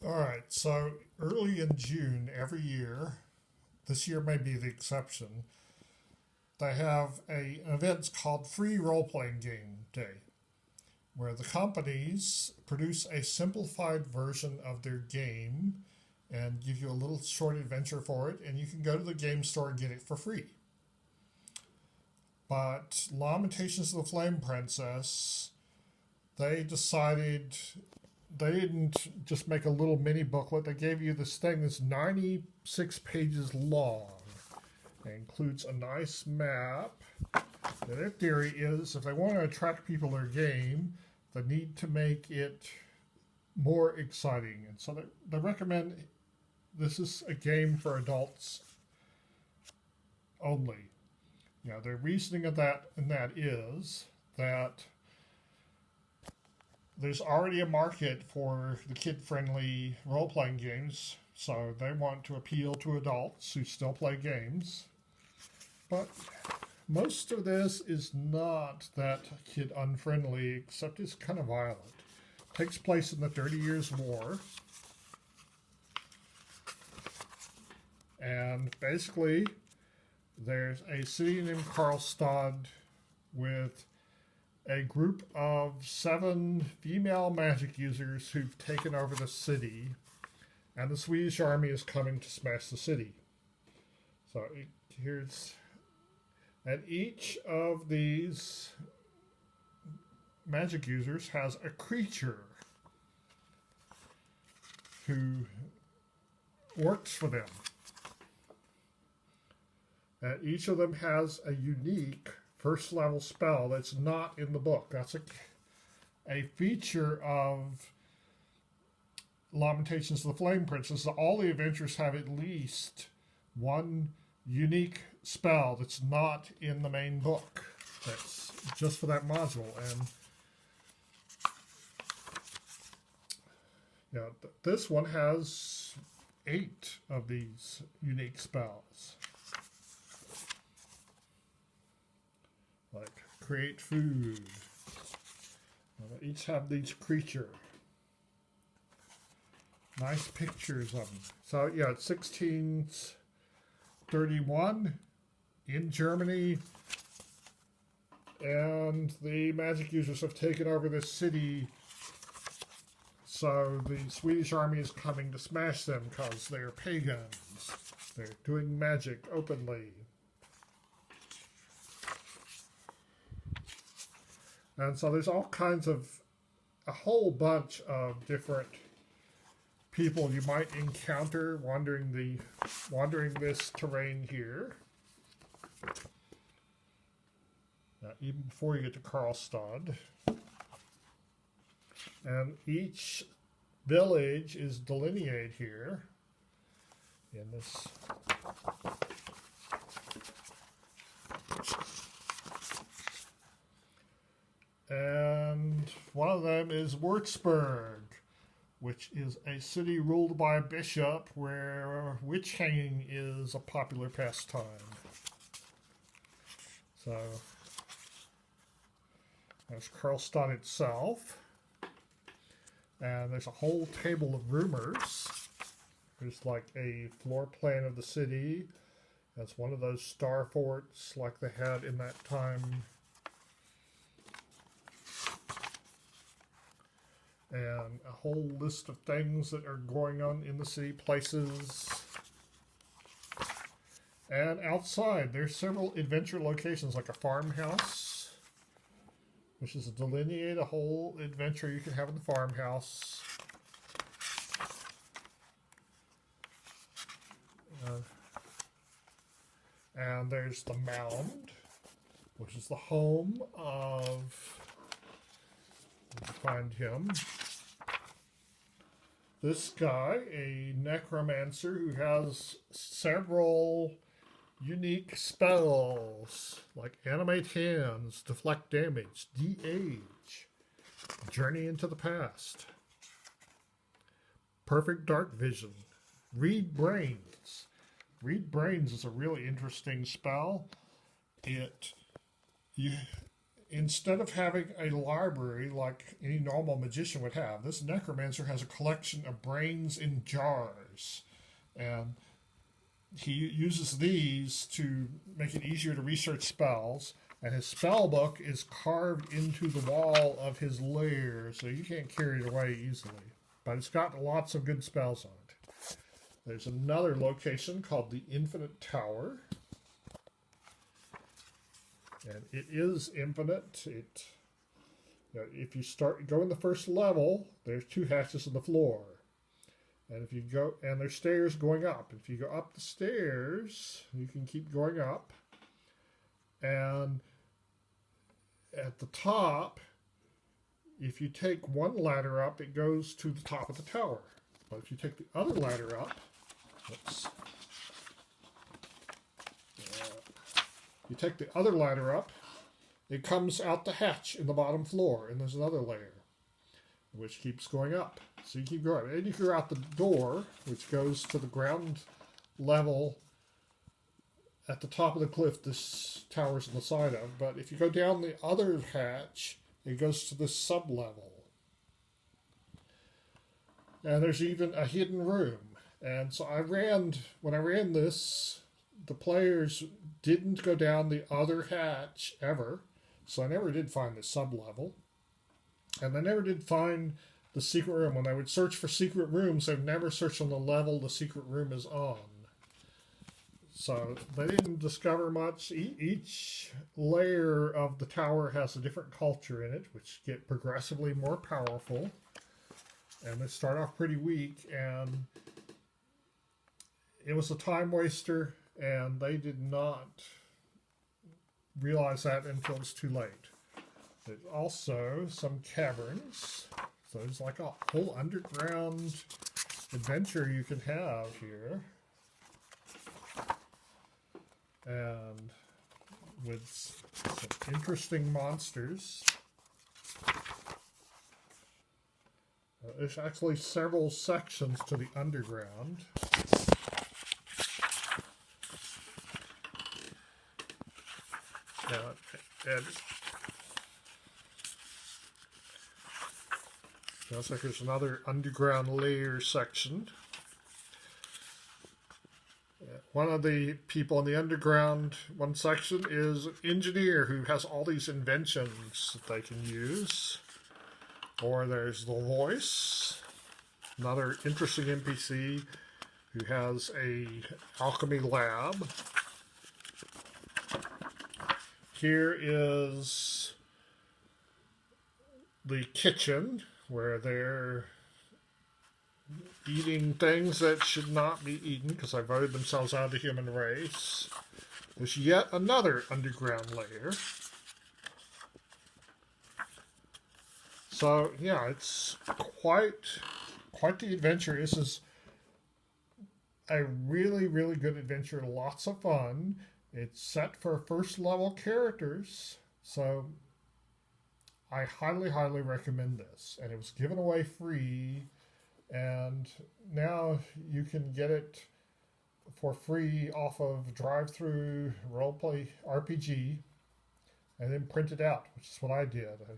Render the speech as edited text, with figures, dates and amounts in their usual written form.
All right, so early in June every year, this year may be the exception, they have an event called Free Role Playing Game Day, where the companies produce a simplified version of their game and give you a little short adventure for it, and you can go to the game store and get it for free. But Lamentations of the Flame Princess, they decided they didn't just make a little mini booklet. They gave you this thing that's 96 pages long. It includes a nice map. And their theory is if they want to attract people to their game, they need to make it more exciting. And so they recommend this is a game for adults only. Their reasoning of that is that there's already a market for the kid-friendly role-playing games, so they want to appeal to adults who still play games. But most of this is not that kid-unfriendly, except it's kind of violent. It takes place in the 30 Years' War. And basically, there's a city named Karlstad with a group of 7 female magic users who've taken over the city, and the Swedish army is coming to smash the city. So and each of these magic users has a creature who works for them. And each of them has a unique first level spell that's not in the book. That's a feature of Lamentations of the Flame Princess. All the adventures have at least one unique spell that's not in the main book. That's just for that module. And this one has 8 of these unique spells. Like create food. They each have these creature. Nice pictures of them. So it's 1631 in Germany, and the magic users have taken over this city. So the Swedish army is coming to smash them because they're pagans. They're doing magic openly. And so there's all kinds of, a whole bunch of different people you might encounter wandering this terrain here. Even before you get to Karlstad. And each village is delineated here in this. And one of them is Würzburg, which is a city ruled by a bishop where witch hanging is a popular pastime. So there's Karlstad itself. And there's a whole table of rumors. There's like a floor plan of the city. That's one of those star forts like they had in that time. And a whole list of things that are going on in the city, places. And outside, there's several adventure locations, like a farmhouse, which is delineate a whole adventure you can have in the farmhouse. And there's the mound, which is the home of, find him, this guy, a necromancer who has several unique spells like animate hands, deflect damage, de-age, journey into the past, perfect dark vision, read brains. Read brains is a really interesting spell. instead of having a library like any normal magician would have, this necromancer has a collection of brains in jars. And he uses these to make it easier to research spells. And his spell book is carved into the wall of his lair, so you can't carry it away easily. But it's got lots of good spells on it. There's another location called the Infinite Tower. And it is infinite. If you go in the first level, there's 2 hatches in the floor. And if you go, and there's stairs going up. If you go up the stairs, you can keep going up. And at the top, if you take one ladder up, it goes to the top of the tower. But if you take the other ladder up, you take the other ladder up, it comes out the hatch in the bottom floor, and there's another layer, which keeps going up. So you keep going. And you go out the door, which goes to the ground level at the top of the cliff this tower's on the side of. But if you go down the other hatch, it goes to this sub-level. And there's even a hidden room. And so when I ran this, the players didn't go down the other hatch ever. So I never did find the sub-level. And I never did find the secret room. When I would search for secret rooms, I've never searched on the level the secret room is on. So they didn't discover much. Each layer of the tower has a different culture in it, which get progressively more powerful. And they start off pretty weak, and it was a time waster, and they did not realize that until it's too late. There's also some caverns. So there's like a whole underground adventure you can have here. And with some interesting monsters. There's actually several sections to the underground. And looks like there's another underground layer section. One of the people in the underground, one section, is an engineer who has all these inventions that they can use. Or there's the voice, another interesting NPC who has a alchemy lab. Here is the kitchen where they're eating things that should not be eaten because they voted themselves out of the human race. There's yet another underground layer. So yeah, it's quite the adventure. This is a really, really good adventure. Lots of fun. It's set for first level characters, so I highly, highly recommend this. And it was given away free, and now you can get it for free off of Drive-Thru Roleplay RPG, and then print it out, which is what I did. I